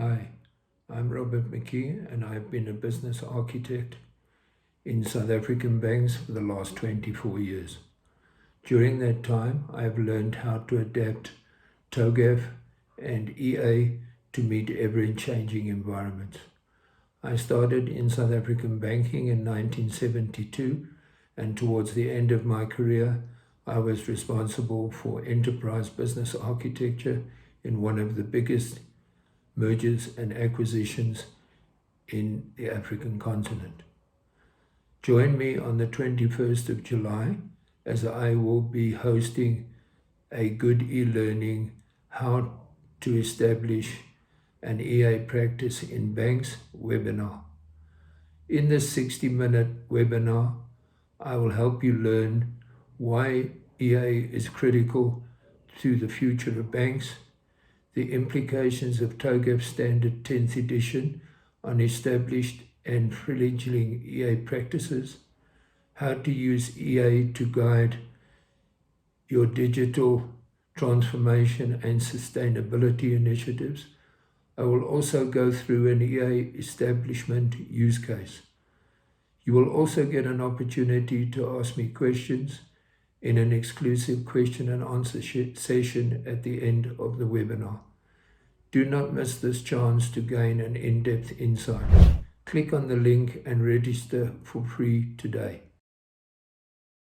Hi, I'm Robert McKee and I've been a business architect in South African banks for the last 24 years. During that time, I have learned how to adapt TOGAF and EA to meet ever-changing environments. I started in South African banking in 1972, and towards the end of my career, I was responsible for enterprise business architecture in one of the biggest mergers and acquisitions in the African continent. Join me on the 21st of July as I will be hosting a good e-learning how to establish an EA practice in banks webinar. In this 60-minute webinar, I will help you learn why EA is critical to the future of banks, the implications of TOGAF Standard 10th edition on established and fledgling EA practices, how to use EA to guide your digital transformation and sustainability initiatives. I will also go through an EA establishment use case. You will also get an opportunity to ask me questions in an exclusive question and answer session at the end of the webinar. Do not miss this chance to gain an in-depth insight. Click on the link and register for free today.